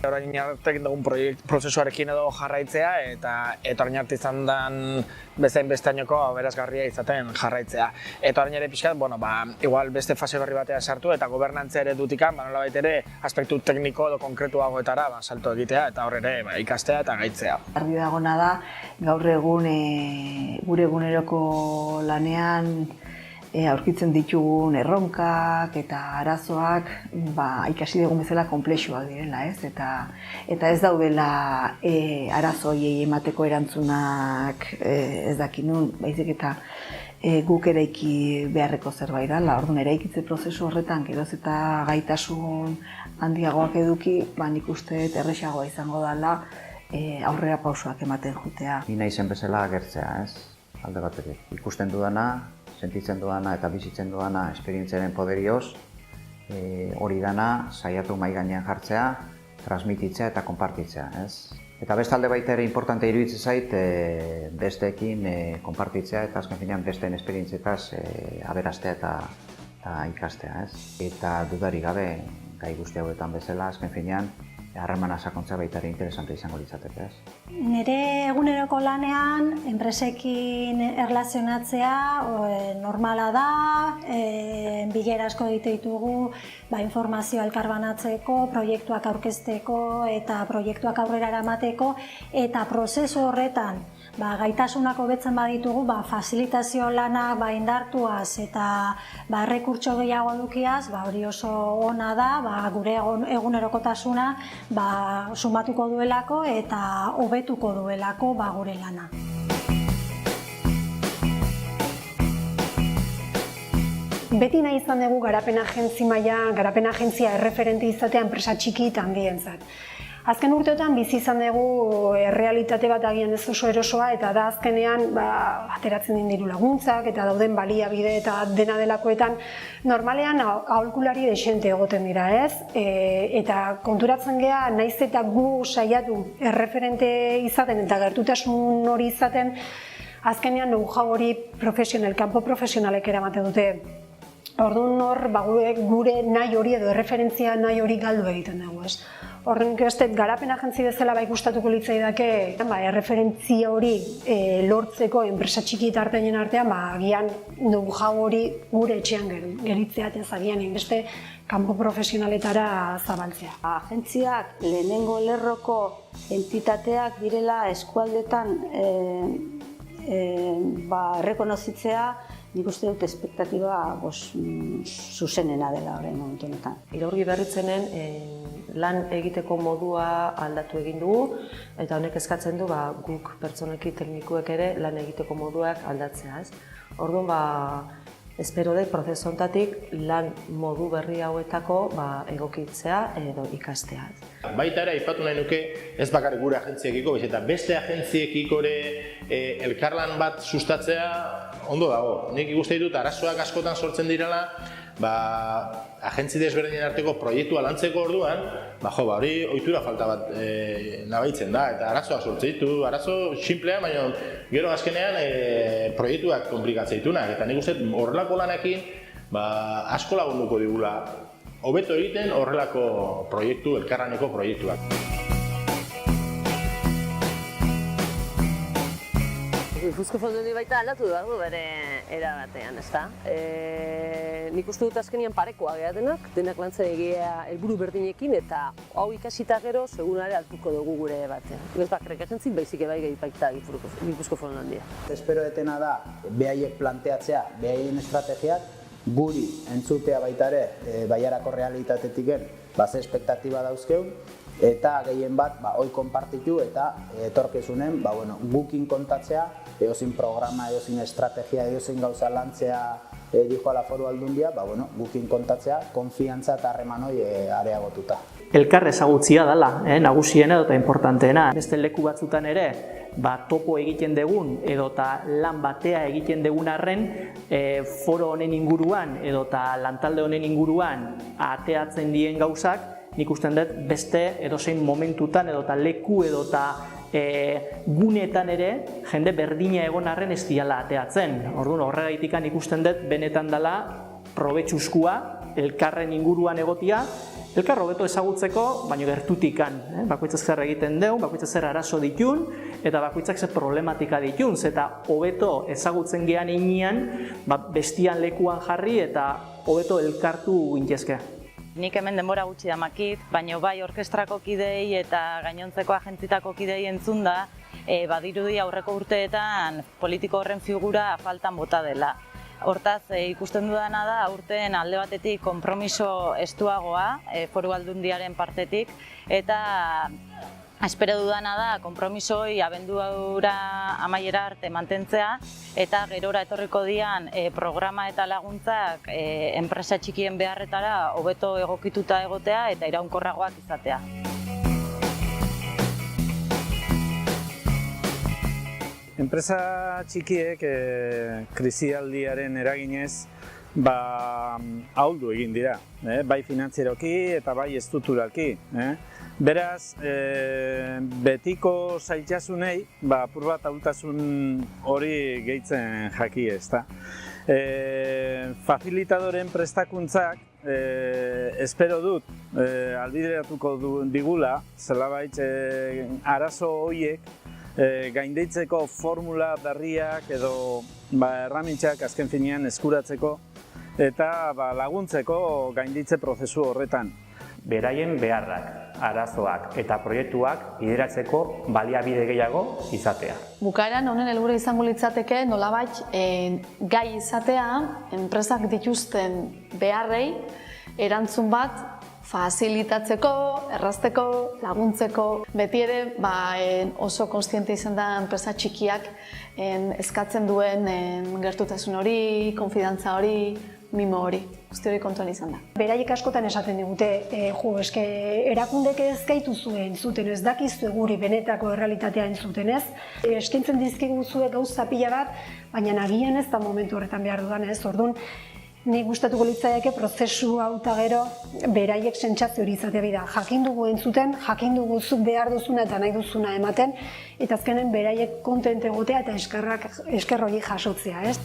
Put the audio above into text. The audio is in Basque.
Orain arte egin dugun prozesuarekin edo jarraitzea eta orain arte izan den bezain besteainoko aberasgarria izaten jarraitzea. Eta orain ere pixkat, igual beste fase berri batea sartu eta gobernantzia ere dutikan, nolabait ere aspektu tekniko edo konkretuagoetara salto egitea eta hor ere ikastea eta gaitzea. Argi dagona da, gaur egun gure eguneroko lanean aurkitzen ditugun erronkak eta arazoak ikasi dugun bezala konplexuak direla, ez? Eta ez daudela arazoiei emateko erantzunak ez dakinun, baizik eta guk eraiki beharreko zerbait dela. Orduan eraikitze prozesu horretan geroz eta gaitasun handiagoak eduki, nik uste erresagoa izango dela aurrera pausoak ematen jutea. Ni naizen bezala agertzea, ez? Alde batetik. Ikusten dudana, sentitzen dudana eta bizitzen dudana esperientziaren poderioz, hori dana saiatu mahai gainean jartzea, transmititzea eta konpartitzea, ez? Eta beste alde baita ere importante iruditzen zait besteekin konpartitzea eta azken finean besteen esperientzietaz aberastea eta ikastea, ez? Eta dudarik gabe gai guzti hauetan bezala azken finean harremana sakontzea baita ere interesante izango litzateke, ez? Nire eguneroko lanean, enpresekin erlazionatzea normala da, bilera asko egite ditugu informazioa elkarbanatzeko, proiektuak aurkezteko eta proiektuak aurrera eramateko, eta prozesu horretan gaitasunak hobetzen baditugu, fasilitazio lanak indartuaz eta errekurtso gehiago edukiaz, hori oso ona da, gure egunerokotasuna sumatuko duelako eta hobetuko duelako gure lana. Beti nahi izan dugu garapen agentzi mailan, garapen agentzia erreferente izatea enpresa txiki eta handientzat. Azken urteotan bizi izan dugu errealitate bat agian ez oso erosoa eta da azkenean ateratzen den diru laguntzak eta dauden baliabide eta dena delakoetan normalean aholkulari dexente egoten dira, ez? Eta konturatzen gea naiz eta gu saiatu erreferente izaten eta gertutasun hori izaten azkenean know-how hori kanpo profesionalek eramaten dute. Orduan hor gure nahi hori edo erreferentzia nahi hori galdu egiten dugu, ez? Horren garapen agentzi bezala gustatuko litzaidake erreferentzia hori lortzeko enpresa txiki eta ertainen artean agian know-how hori gure etxean geritzea eta agian beste kanpo profesionaletara zabaltzea. Agentziak lehenengo lerroko entitateak direla eskualdetan errekonozitzea, nik uste dut espektatiba zuzenena dela orain momentu honetan. Iraurgi Berritzenen lan egiteko modua aldatu egin dugu eta honek eskatzen du guk pertsoneki teknikuek ere lan egiteko moduak aldatzea, ez? Orduan espero dut prozesu honetatik lan modu berri hauetako egokitzea edo ikastea. Baita ere aipatu nahi nuke ez bakarrik gure agentziekiko, baizik eta beste agentziekiko ere elkarlan bat sustatzea ondo dago. Nik ikusten ditut arazoak askotan sortzen direla, agentzi desberdinen arteko proiektua lantzeko orduan, hori ohitura falta bat nabaitzen da eta arazoak sortzen ditu, arazo sinplea, baina gero azkenean proiektuak komplikatzen ditunak eta nik uste horrelako lanekin asko lagunduko digula hobeto egiten horrelako proiektu, elkarraneko proiektuak. Gipuzko Fondondi baita aldatu du bere era batean, ezta? Nik uste dut azkenian parekoa gehatenak, denak lantzen egia helburu berdinekin eta hau ikasita gero segunare altuko dugu gure batean. Ez bakarrik agentzik baizik gehi baita Gipuzko Fondondi. Espero detena da, behaiek planteatzea, behaien estrategiak, guri entzutea baita ere, Baiarako realitatetik ze espektatiba dauzkeun, eta gehien bat hoi konpartitu eta etorkizunen gukin kontatzea, eozin programa, eozin estrategia, eozin gauza lantzea dijoala Foru Aldundia, gukin kontatzea, konfiantza eta harreman hori areagotuta. Elkar ezagutzia dela, nagusiena eta importanteena. Beste leku batzutan ere, topo egiten dugun edo lan batea egiten dugun arren foro honen inguruan edo lantalde honen inguruan ateatzen dien gauzak, nik usten dut beste edozein momentutan edo leku edo guneetan ere jende berdina egon arren ez diala ateatzen. Orduan horregaitikan ikusten dut benetan dela probetxuzkoa elkarren inguruan egotia elkar hobeto ezagutzeko, baina gertutikan, bakoitzak zer egiten dugu, bakoitzak zer arazo ditun, eta bakoitzak zer problematika ditun, eta hobeto ezagutzen gean inean, bestian lekuan jarri eta hobeto elkartu gintezke. Nik hemen denbora gutxi damakit, baina bai orkestrako kidei eta gainontzeko agentzitako kidei entzunda, badirudi aurreko urteetan politiko horren figura faltan bota dela. Hortaz, ikusten dudana da, aurten alde batetik konpromiso estuagoa, foru aldundiaren partetik, eta espero dudana da, konpromisoi abendura amaiera arte mantentzea, eta gerora etorriko dian programa eta laguntzak enpresa txikien beharretara hobeto egokituta egotea eta iraunkorragoak izatea. Enpresa txikiek krisialdiaren eraginez ahuldu egin dira, bai finantzieroki eta bai estrukturalki. Beraz, betiko zailtasunei apur bat ahultasun hori gehitzen jaki ezta. Facilitadoren prestakuntzak espero dut albideratuko digula, zelabait arazo horiek gaindeitzeko formula berriak edo erramintzak azken finean eskuratzeko eta laguntzeko gainditze prozesu horretan. Beraien beharrak, arazoak eta proiektuak bideratzeko baliabide gehiago izatea. Bukaeran honen helburua izango litzateke nolabait gai izatea enpresak dituzten beharrei erantzun bat fasilitatzeko, errazteko, laguntzeko. Beti ere oso kontziente izan da enpresa txikiak eskatzen duen gertutasun hori, konfidantza hori, mimo hori. Guzti hori kontuan izan da. Beraiek askotan esaten digute, erakundek ez gaituzue entzuten, ez dakizue guri benetako errealitatea entzuten ez. Eskaintzen dizkiguzue gauza pila bat, baina agian ez da momentu horretan behar dudan ez. Orduan, nik gustatuko litzaieke prozesu hau eta gero beraiek sentsazio hori izatea bida. Jakin dugu entzuten, jakin dugu zuk behar duzuna eta nahi duzuna ematen, eta azkenen beraiek kontent egotea eta esker hori jasotzea, ez?